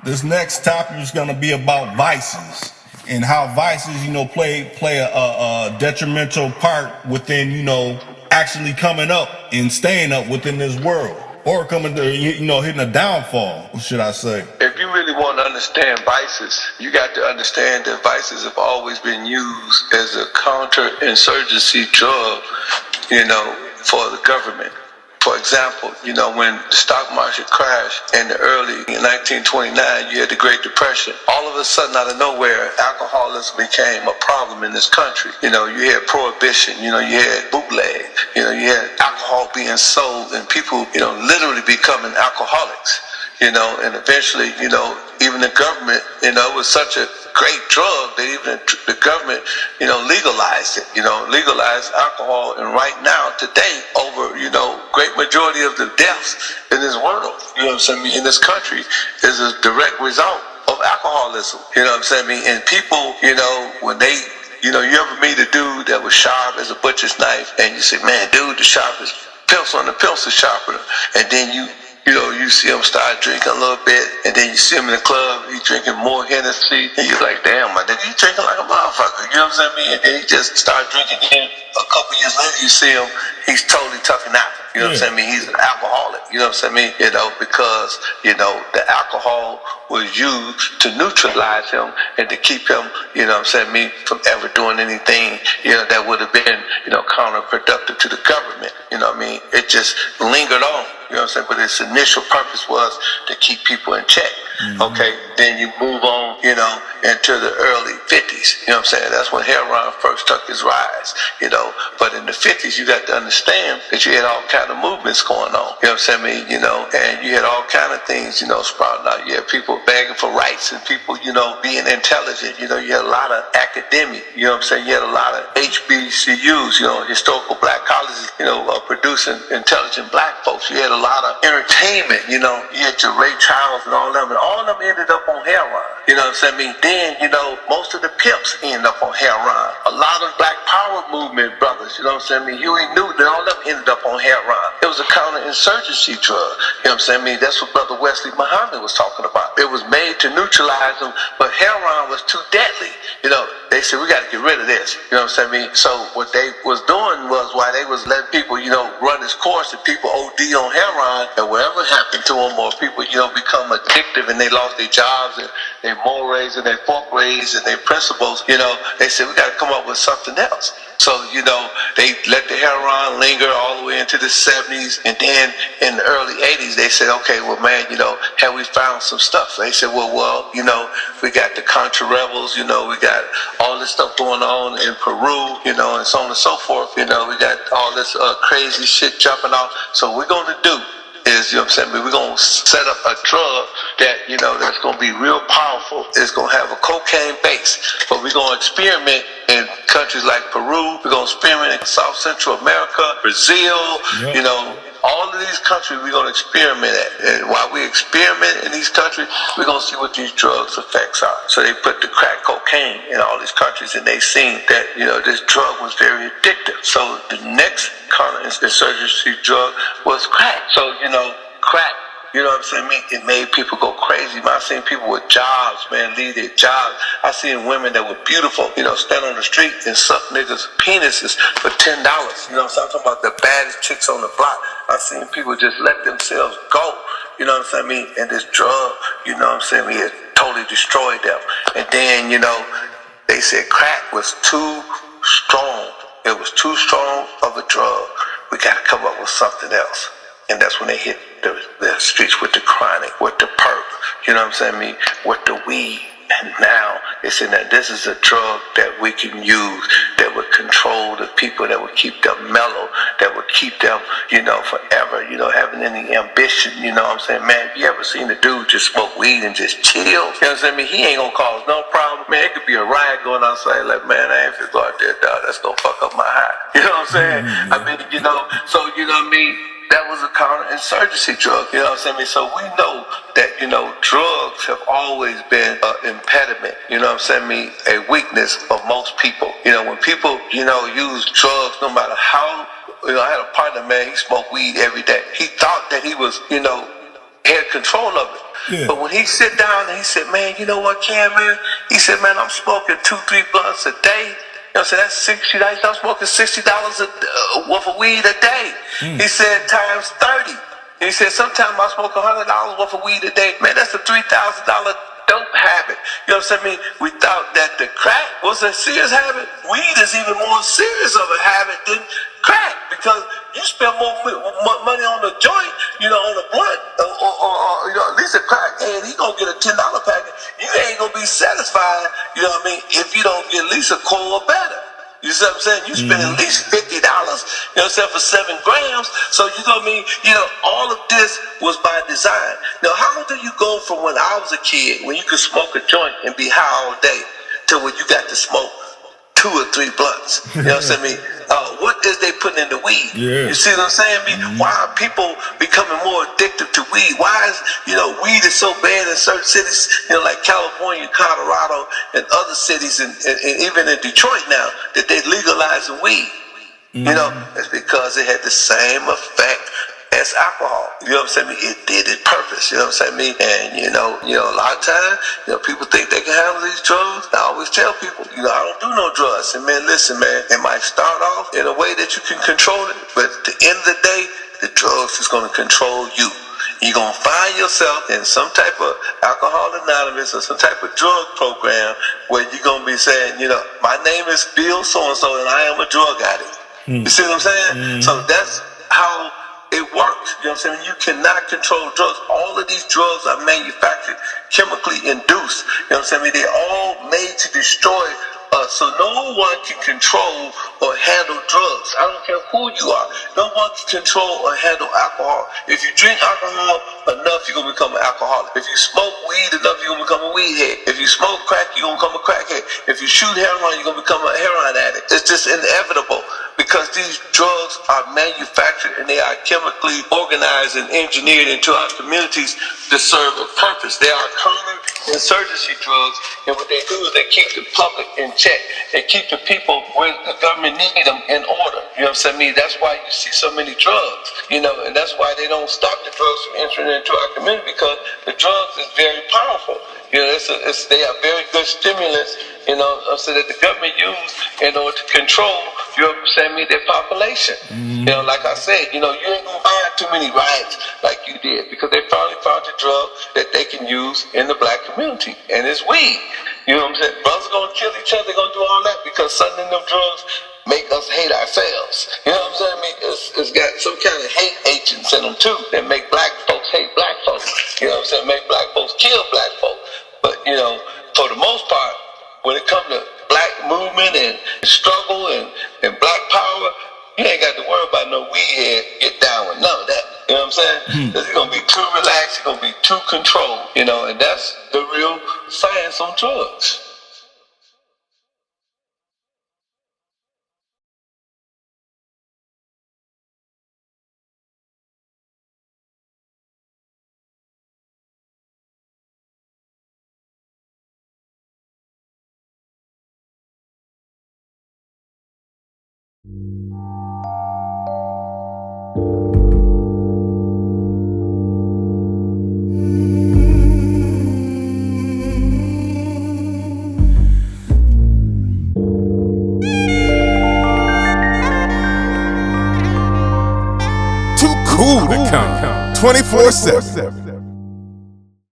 This next topic is going to be about vices and how vices, play a detrimental part within, actually coming up and staying up within this world, or coming to, hitting a downfall, should I say? If you really want to understand vices, you got to understand that vices have always been used as a counterinsurgency drug, for the government. For example, when the stock market crashed in the early 1929, you had the Great Depression. All of a sudden, out of nowhere, alcoholism became a problem in this country. You had prohibition, you had bootleg, you had alcohol being sold and people, literally becoming alcoholics. And eventually, even the government, it was such a great drug that even the government, legalized it, legalized alcohol. And right now, today, over, great majority of the deaths in this world, in this country, is a direct result of alcoholism. And people, when they, you ever meet a dude that was sharp as a butcher's knife, and you say, man, dude, the sharpest pencil on the pencil sharpener, and then you see him start drinking a little bit, and then you see him in the club, he's drinking more Hennessy, and you're like, damn, my nigga, you drinking like a motherfucker, And then he just started drinking again. A couple years later, you see him, he's totally tucking out. He's an alcoholic, because, the alcohol was used to neutralize him and to keep him, from ever doing anything, that would have been, counterproductive to the government, It just lingered on. But its initial purpose was to keep people in check. Mm-hmm. Okay, then you move on, into the early 50s. That's when heroin first took its rise. But in the 50s, you got to understand that you had all kind of movements going on. And you had all kind of things, sprouting out. You had people begging for rights and people, being intelligent. You had a lot of academic. You had a lot of HBCUs, historical black colleges, producing intelligent black folks. You had a lot of entertainment. You had your Ray Charles and all of them, and all of them ended up on heroin. Then, most of the pimps end up on heroin. A lot of black power movement brothers, Huey Newton, all of them ended up on heroin. It was a counterinsurgency drug. That's what Brother Wesley Muhammad was talking about. It was made to neutralize them, but heroin was too deadly. They said, we got to get rid of this. So what they was doing was, while they was letting people, run this course, and people OD on heroin, and whatever happened to them, or people, become addictive and they lost their jobs and their mores and their folkways and their principles, they said, we got to come up with something else. So, they let the heroin linger all the way into the 70s. And then in the early 80s, they said, okay, well, man, have we found some stuff? They said, well, we got the Contra rebels, we got all this stuff going on in Peru, and so on and so forth. We got all this crazy shit jumping off. So what we're going to do is, we're going to set up a drug that, that's going to be real powerful. It's going to have a cocaine base, but we're going to experiment in countries like Peru. We're going to experiment in South Central America, Brazil, all of these countries we're going to experiment at. And while we experiment in these countries, we're going to see what these drugs' effects are. So they put the crack cocaine in all these countries, and they seen that, this drug was very addictive. So the next counterinsurgency drug was crack. So, crack, it made people go crazy. I seen people with jobs, man, leave their jobs. I seen women that were beautiful, stand on the street and suck niggas' penises for $10. So I'm talking about the baddest chicks on the block. I seen people just let themselves go, and this drug, it totally destroyed them. And then, they said crack was too strong. It was too strong of a drug. We got to come up with something else. And that's when they hit the streets with the chronic, with the perp, with the weed. And now they said that this is a drug that we can use that would control the people, that would keep them mellow, that would keep them, forever, having any ambition. Man, you ever seen a dude just smoke weed and just chill? He ain't gonna cause no problem. Man, it could be a riot going outside, like, man, I ain't finna go out there, dog. That's gonna fuck up my high. That was a counterinsurgency drug, So we know that, drugs have always been an impediment, a weakness of most people. When people, use drugs, no matter how, I had a partner, man, he smoked weed every day. He thought that he was, had control of it. Yeah. But when he sit down and he said, man, you know what, Ken, man? He said, man, I'm smoking 2-3 blunts a day. You know what I'm saying? That's $60. I'm smoking $60 worth of weed a day. He said times 30. He said, sometimes I smoke $100 worth of weed a day. Man, that's a $3,000 dope habit. You know what I'm saying? We thought that the crack was a serious habit. Weed is even more serious of a habit than crack, because you spend more money on the joint, you know, on the blunt, or you know, at least a crack head, he gonna get a $10 package. You ain't gonna be satisfied, you know what I mean, if you don't get at least a core or better. You see what I'm saying? You spend at least $50, you know what I'm saying, for 7 grams. So you know what I mean? You know, all of this was by design. Now, how do you go from when I was a kid, when you could smoke a joint and be high all day, to when you got to smoke 2 or 3 blunts? You know what I'm saying? What is they putting in the weed? Yeah. You see what I'm saying? Why are people becoming more addicted to weed? Why is, you know, weed is so bad in certain cities, you know, like California, Colorado, and other cities, and even in Detroit now, that they legalizing weed? You know, it's because it had the same effect as alcohol. You know what I'm saying? It did its purpose. You know what I'm saying? And you know, a lot of times, you know, people think they can handle these drugs. I always tell people, you know, I don't do no drugs. And man, listen, man, it might start off in a way that you can control it, but at the end of the day, the drugs is going to control you. You're going to find yourself in some type of Alcohol Anonymous or some type of drug program where you're going to be saying, you know, my name is Bill so-and-so and I am a drug addict. You see what I'm saying? So that's how it works. You know what I'm saying? You cannot control drugs. All of these drugs are manufactured, chemically induced. You know what I'm saying? They're all made to destroy us. So no one can control or handle drugs. I don't care who you are. No one can control or handle alcohol. If you drink alcohol enough, you're going to become an alcoholic. If you smoke weed enough, you're going to become a weed head. If you smoke crack, you're going to become a crackhead. If you shoot heroin, you're going to become a heroin addict. It's just inevitable, because these drugs are manufactured and they are chemically organized and engineered into our communities to serve a purpose. They are counterinsurgency drugs, and what they do is they keep the public in check. They keep the people where the government need them in order. You know what I'm saying? That's why you see so many drugs, you know, and that's why they don't stop the drugs from entering into our community, because the drugs is very powerful. You know, they are very good stimulants, you know, so that the government use in order to control their population. You know, like I said, you know, you ain't gonna find too many riots like you did, because they finally found a drug that they can use in the black community, and it's weed. You know what I'm saying? Brothers gonna kill each other, gonna do all that because something in them drugs make us hate ourselves. You know what I'm saying? I mean, it's got some kind of hate agents in them too that make black folks hate black folks. You know what I'm saying? Make black folks kill black folks. But you know, for the most part, when it comes to black movement and struggle and black power, you ain't got to worry about no weed head get down with none of that. You know what I'm saying? Because it's gonna be too relaxed, it's gonna be too controlled. You know, and that's the real science on drugs. Too cool to count 24/7.